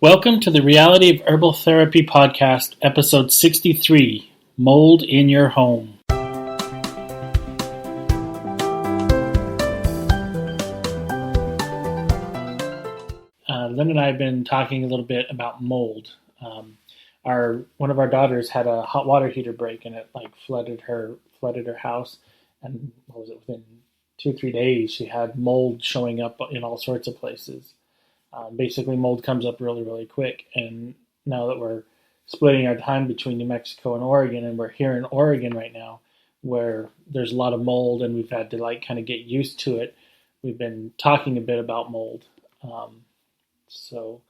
Welcome to the Reality of Herbal Therapy Podcast, episode 63, Mold in Your Home. Lynn and I have been talking a little bit about mold. One of our daughters had a hot water heater break, and it flooded her house. And within 2-3 days, she had mold showing up in all sorts of places. Basically, mold comes up really, really quick. And now that we're splitting our time between New Mexico and Oregon, and we're here in Oregon right now, where there's a lot of mold, and we've had to kind of get used to it. We've been talking a bit about mold. So,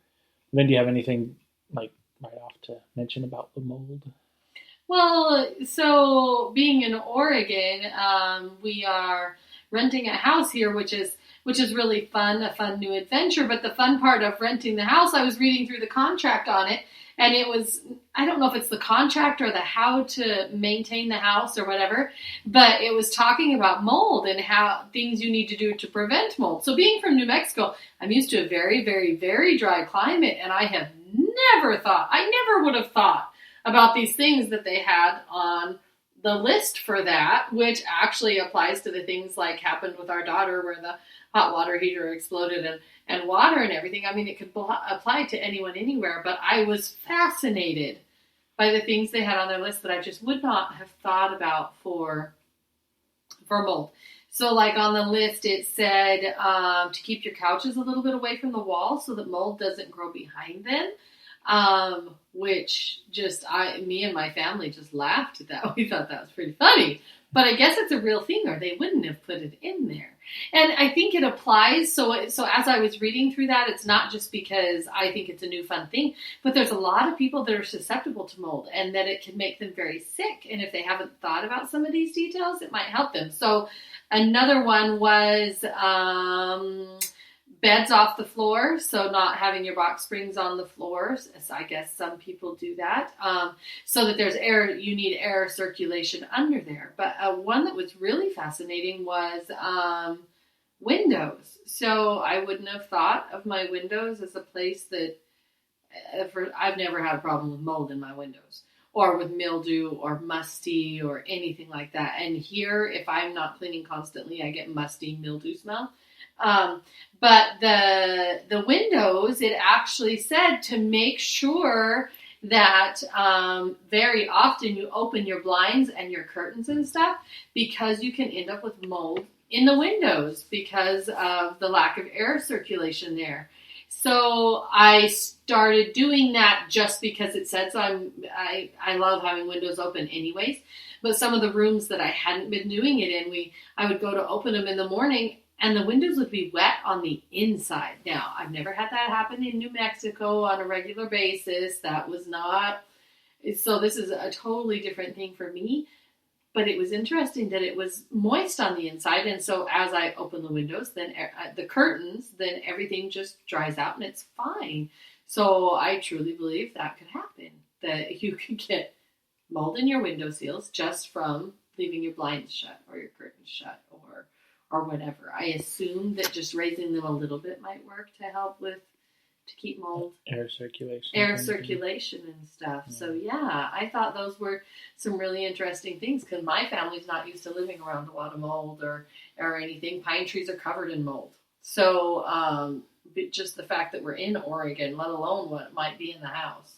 Lynn, do you have anything right off to mention about the mold? Well, so being in Oregon, we are renting a house here, which is really fun, a fun new adventure. But the fun part of renting the house, I was reading through the contract on it, and it was, I don't know if it's the contract or the how to maintain the house or whatever, but it was talking about mold and how things you need to do to prevent mold. So being from New Mexico, I'm used to a very, very, very dry climate, and I never would have thought about these things that they had on the list for that, which actually applies to the things like happened with our daughter where the hot water heater exploded and water and everything. I mean, it could apply to anyone anywhere, but I was fascinated by the things they had on their list that I just would not have thought about for mold. So on the list, it said to keep your couches a little bit away from the wall so that mold doesn't grow behind them. Which me and my family just laughed at that. We thought that was pretty funny, but I guess it's a real thing or they wouldn't have put it in there. And I think it applies. So as I was reading through that, it's not just because I think it's a new fun thing, but there's a lot of people that are susceptible to mold and that it can make them very sick. And if they haven't thought about some of these details, it might help them. So another one was, beds off the floor, so not having your box springs on the floors. I guess some people do that. So that there's air, you need air circulation under there. But one that was really fascinating was windows. So I wouldn't have thought of my windows as a place that, I've never had a problem with mold in my windows, or with mildew or musty or anything like that. And here, if I'm not cleaning constantly, I get musty mildew smell. But the windows, it actually said to make sure that very often you open your blinds and your curtains and stuff, because you can end up with mold in the windows because of the lack of air circulation there. So I started doing that just because it said so. I love having windows open anyways, but some of the rooms that I hadn't been doing it in, I would go to open them in the morning and the windows would be wet on the inside. Now, I've never had that happen in New Mexico on a regular basis. That was not, so this is a totally different thing for me. But it was interesting that it was moist on the inside. And so as I open the windows, then the curtains, then everything just dries out and it's fine. So I truly believe that could happen, that you could get mold in your window seals just from leaving your blinds shut or your curtains shut or whatever. I assume that just raising them a little bit might work to keep mold. Air circulation and stuff. Yeah. So yeah, I thought those were some really interesting things because my family's not used to living around a lot of mold or anything. Pine trees are covered in mold. So just the fact that we're in Oregon, let alone what might be in the house,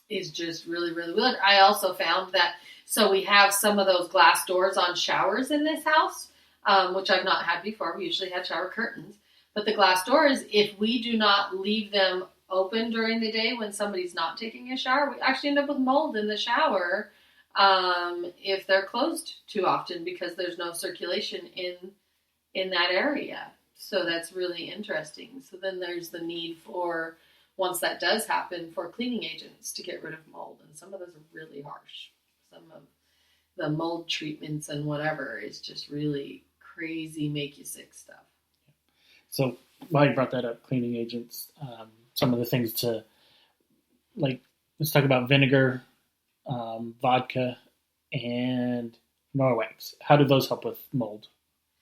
is just really, really good. I also found that, so we have some of those glass doors on showers in this house, which I've not had before. We usually had shower curtains. But the glass doors, if we do not leave them open during the day when somebody's not taking a shower, we actually end up with mold in the shower if they're closed too often because there's no circulation in that area. So that's really interesting. So then there's the need for, once that does happen, for cleaning agents to get rid of mold. And some of those are really harsh. Some of the mold treatments and whatever is just really crazy, make you sick stuff. So while you brought that up, cleaning agents, some of the things to, let's talk about vinegar, vodka, and Norwex. How do those help with mold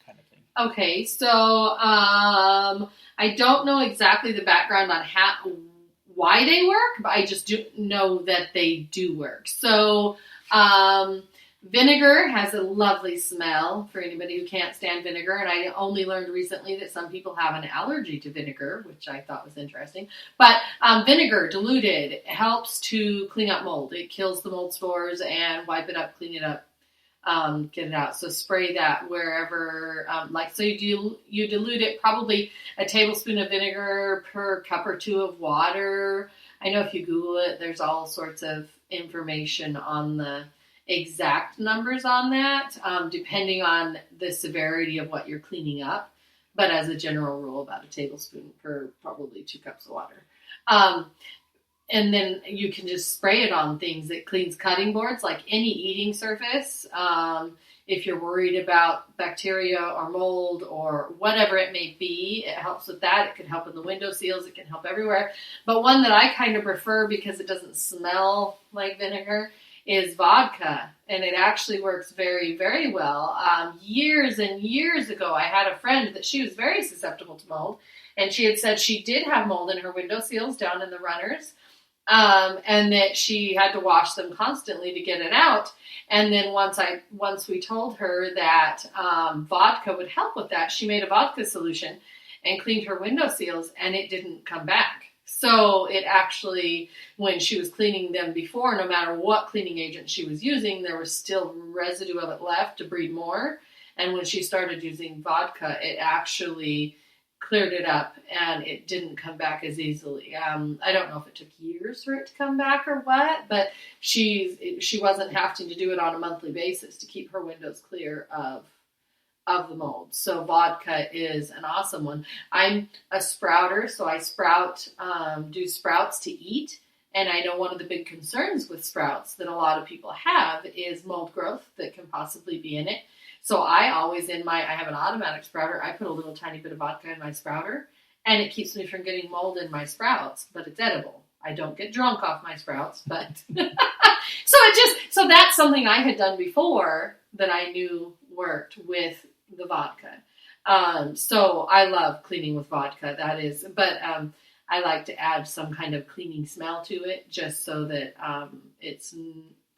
kind of thing? Okay, so I don't know exactly the background on why they work, but I just do know that they do work. So vinegar has a lovely smell for anybody who can't stand vinegar, and I only learned recently that some people have an allergy to vinegar, which I thought was interesting. But vinegar diluted helps to clean up mold. It kills the mold spores and wipe it up, clean it up. Get it out. So spray that wherever, so you dilute it, probably a tablespoon of vinegar per cup or two of water. I know if you Google it, there's all sorts of information on the exact numbers on that, depending on the severity of what you're cleaning up. But as a general rule, about a tablespoon per probably 2 cups of water. And then you can just spray it on things. It cleans cutting boards, like any eating surface. If you're worried about bacteria or mold or whatever it may be, it helps with that. It can help in the window seals. It can help everywhere. But one that I kind of prefer because it doesn't smell like vinegar is vodka. And it actually works very, very well. Years and years ago, I had a friend that she was very susceptible to mold. And she had said she did have mold in her window seals down in the runners. And that she had to wash them constantly to get it out. And then once we told her that vodka would help with that, she made a vodka solution and cleaned her window seals, and it didn't come back. So it actually, when she was cleaning them before, no matter what cleaning agent she was using, there was still residue of it left to breed more. And when she started using vodka, it actually cleared it up and it didn't come back as easily. I don't know if it took years for it to come back or what, but she wasn't having to do it on a monthly basis to keep her windows clear of the mold. So vodka is an awesome one. I'm a sprouter, so I do sprouts to eat. And I know one of the big concerns with sprouts that a lot of people have is mold growth that can possibly be in it. So I have an automatic sprouter. I put a little tiny bit of vodka in my sprouter, and it keeps me from getting mold in my sprouts, but it's edible. I don't get drunk off my sprouts, but so that's something I had done before that I knew worked with the vodka. So I love cleaning with vodka. But I like to add some kind of cleaning smell to it, just so that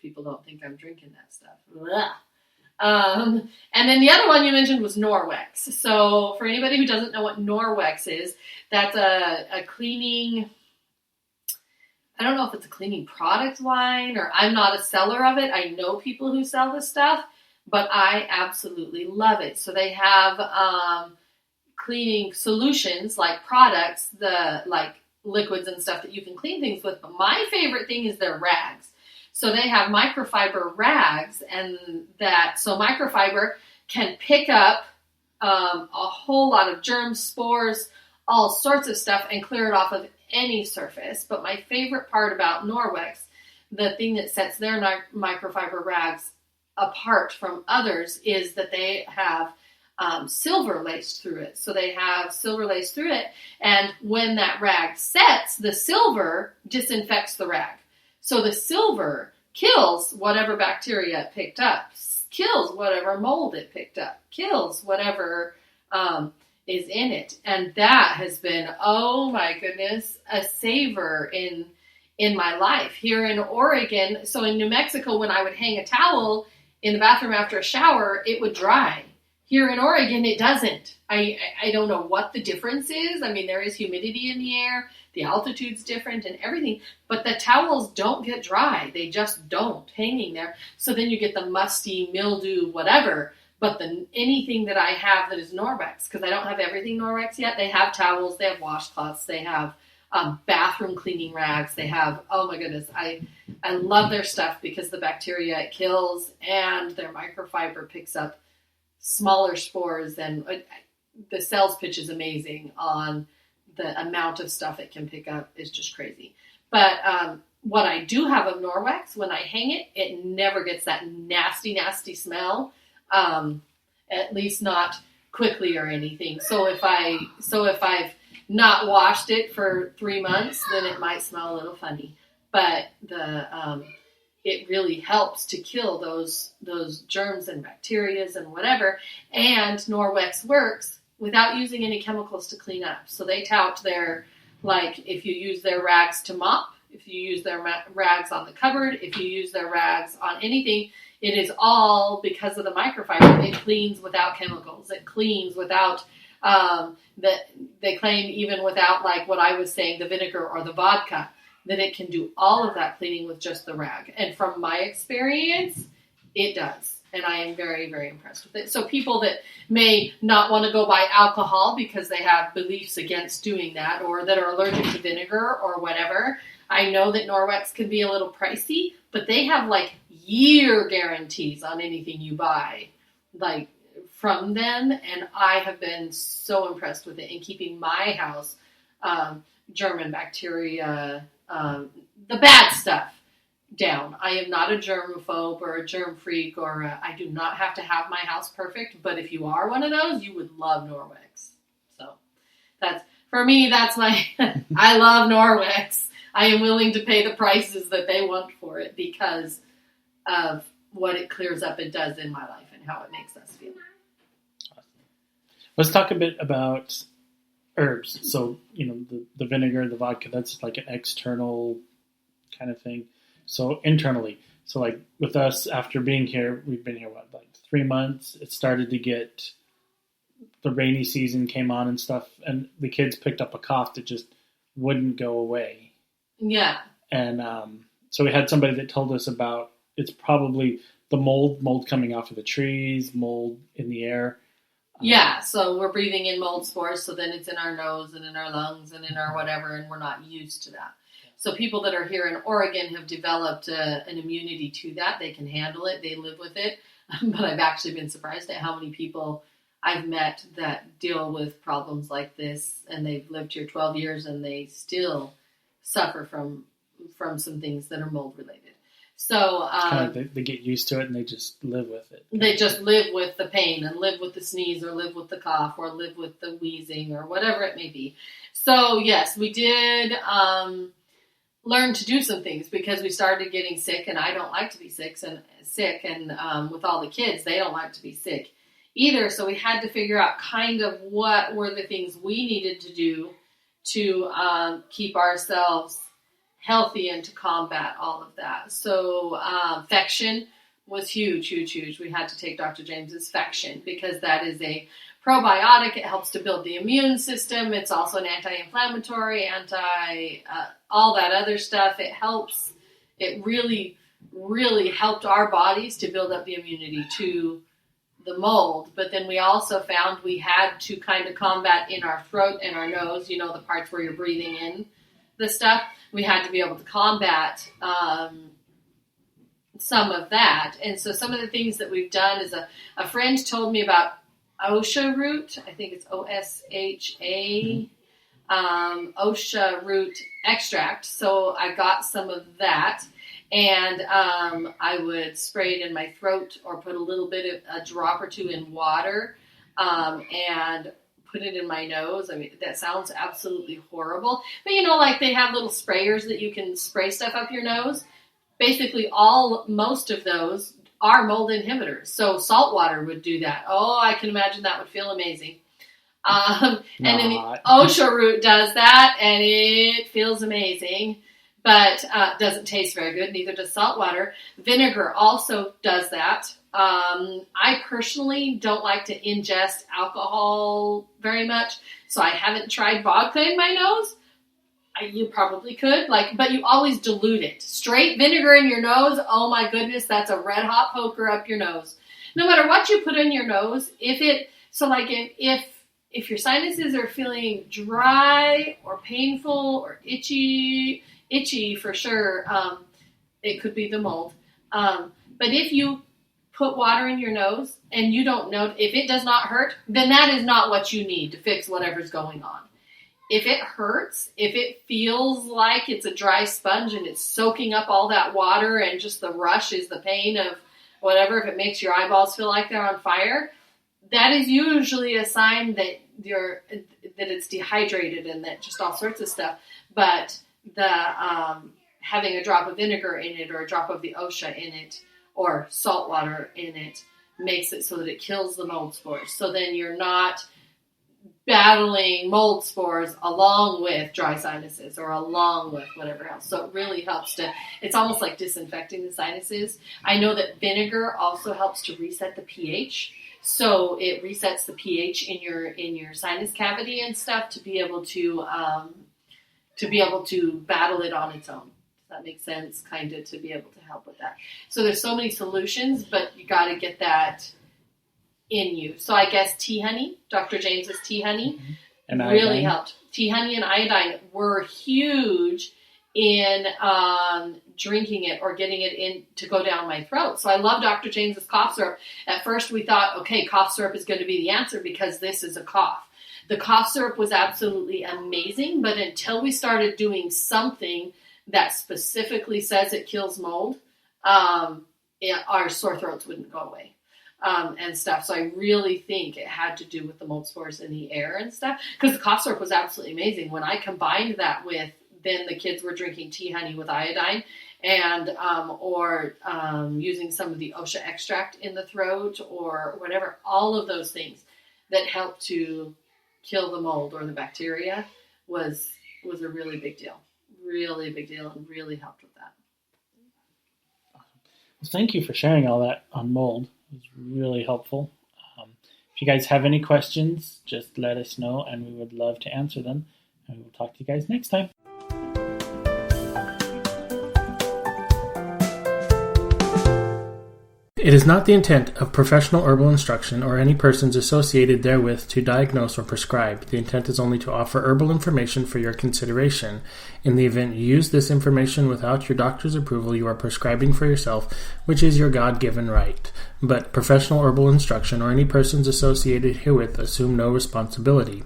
people don't think I'm drinking that stuff. Blah. And then the other one you mentioned was Norwex. So for anybody who doesn't know what Norwex is, that's a cleaning, I don't know if it's a cleaning product line, or I'm not a seller of it. I know people who sell this stuff, but I absolutely love it. So they have cleaning solutions, like products, like liquids and stuff that you can clean things with. But my favorite thing is their rags. So they have microfiber rags, so microfiber can pick up a whole lot of germs, spores, all sorts of stuff, and clear it off of any surface. But my favorite part about Norwex, the thing that sets their microfiber rags apart from others, is that they have silver laced through it. So they have silver laced through it, and when that rag sets, the silver disinfects the rag. So the silver kills whatever bacteria it picked up, kills whatever mold it picked up, kills whatever is in it. And that has been, oh my goodness, a saver in my life. Here in Oregon, so in New Mexico, when I would hang a towel in the bathroom after a shower, it would dry. Here in Oregon, it doesn't. I don't know what the difference is. I mean, there is humidity in the air. The altitude's different and everything, but the towels don't get dry. They just don't, hanging there. So then you get the musty, mildew, whatever. But anything that I have that is Norwex, because I don't have everything Norwex yet. They have towels, they have washcloths, they have bathroom cleaning rags. They have, oh my goodness, I love their stuff because the bacteria it kills, and their microfiber picks up smaller spores, and the sales pitch is amazing on the amount of stuff it can pick up is just crazy. But what I do have of Norwex, when I hang it, it never gets that nasty, nasty smell. At least not quickly or anything. So if I've not washed it for 3 months, then it might smell a little funny. But it really helps to kill those germs and bacterias and whatever. And Norwex works without using any chemicals to clean up. So they tout their, like, if you use their rags to mop, if you use their rags on the cupboard, if you use their rags on anything, it is all because of the microfiber. It cleans without chemicals. It cleans without, they claim even without, like what I was saying, the vinegar or the vodka, that it can do all of that cleaning with just the rag. And from my experience, it does. And I am very, very impressed with it. So people that may not want to go buy alcohol because they have beliefs against doing that, or that are allergic to vinegar or whatever, I know that Norwex can be a little pricey, but they have like year guarantees on anything you buy, like from them. And I have been so impressed with it in keeping my house, germ and bacteria, the bad stuff, down. I am not a germaphobe or a germ freak, or I do not have to have my house perfect, but if you are one of those, you would love Norwex. So that's, for me, that's my, I love Norwex. I am willing to pay the prices that they want for it because of what it clears up and does in my life and how it makes us feel. Let's talk a bit about herbs. So, the vinegar, the vodka, that's like an external kind of thing. So internally, so like with us, after being here, we've been here, like 3 months, it started to get, the rainy season came on and stuff, and the kids picked up a cough that just wouldn't go away. Yeah. And so we had somebody that told us about, it's probably the mold coming off of the trees, mold in the air. Yeah, so we're breathing in mold spores, so then it's in our nose and in our lungs and in our whatever, and we're not used to that. So people that are here in Oregon have developed an immunity to that. They can handle it. They live with it. But I've actually been surprised at how many people I've met that deal with problems like this, and they've lived here 12 years and they still suffer from some things that are mold related. So they get used to it and they just live with it. They just live with the pain and live with the sneeze or live with the cough or live with the wheezing or whatever it may be. So yes, we did learn to do some things because we started getting sick, and I don't like to be sick, and with all the kids, they don't like to be sick either. So we had to figure out kind of what were the things we needed to do to keep ourselves healthy and to combat all of that. So Fection was huge. We had to take Dr. James's Fection because that is a probiotic. It helps to build the immune system. It's also an anti-inflammatory, all that other stuff. It helps. It really, really helped our bodies to build up the immunity to the mold. But then we also found we had to kind of combat in our throat and our nose, the parts where you're breathing in the stuff. We had to be able to combat some of that. And so some of the things that we've done is a friend told me about Osha root. I think it's OSHA, Osha root extract. So I got some of that, and I would spray it in my throat or put a little bit of a drop or two in water, and put it in my nose. I mean, that sounds absolutely horrible. But like they have little sprayers that you can spray stuff up your nose. Basically, most of those are mold inhibitors. So salt water would do that. Oh, I can imagine that would feel amazing. And then the Osha root does that, and it feels amazing, but doesn't taste very good. Neither does salt water. Vinegar also does that. I personally don't like to ingest alcohol very much, so I haven't tried vodka in my nose. You probably could, but you always dilute it. Straight vinegar in your nose, oh my goodness, that's a red hot poker up your nose. No matter what you put in your nose, if your sinuses are feeling dry or painful or itchy for sure, it could be the mold. But if you put water in your nose and you don't know, if it does not hurt, then that is not what you need to fix whatever's going on. If it hurts, if it feels like it's a dry sponge and it's soaking up all that water and just the rush is the pain of whatever, if it makes your eyeballs feel like they're on fire, that is usually a sign that it's dehydrated and that just all sorts of stuff. But having a drop of vinegar in it or a drop of the OSHA in it or salt water in it makes it so that it kills the mold spores. So then you're not battling mold spores along with dry sinuses or along with whatever else. So it really helps to, it's almost like disinfecting the sinuses. I know that vinegar also helps to reset the pH. So it resets the pH in your sinus cavity and stuff to be able to battle it on its own. Does that make sense? Kind of to be able to help with that. So there's so many solutions, but you got to get that in you. So I guess tea honey, Dr. James's tea honey, and really helped. Tea honey and iodine were huge in drinking it or getting it in to go down my throat. So I love Dr. James's cough syrup. At first we thought, okay, cough syrup is going to be the answer because this is a cough. The cough syrup was absolutely amazing, but until we started doing something that specifically says it kills mold, our sore throats wouldn't go away. And stuff. So I really think it had to do with the mold spores in the air and stuff. Because the cough syrup was absolutely amazing. When I combined that with, then the kids were drinking tea honey with iodine and or using some of the OSHA extract in the throat or whatever. All of those things that help to kill the mold or the bacteria was a really big deal. Really big deal and really helped with that. Well, thank you for sharing all that on mold. It was really helpful. If you guys have any questions, just let us know and we would love to answer them. And we will talk to you guys next time. It is not the intent of professional herbal instruction or any persons associated therewith to diagnose or prescribe. The intent is only to offer herbal information for your consideration. In the event you use this information without your doctor's approval, you are prescribing for yourself, which is your God-given right. But professional herbal instruction or any persons associated herewith assume no responsibility.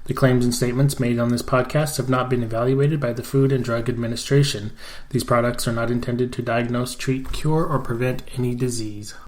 The claims and statements made on this podcast have not been evaluated by the Food and Drug Administration. These products are not intended to diagnose, treat, cure, or prevent any disease.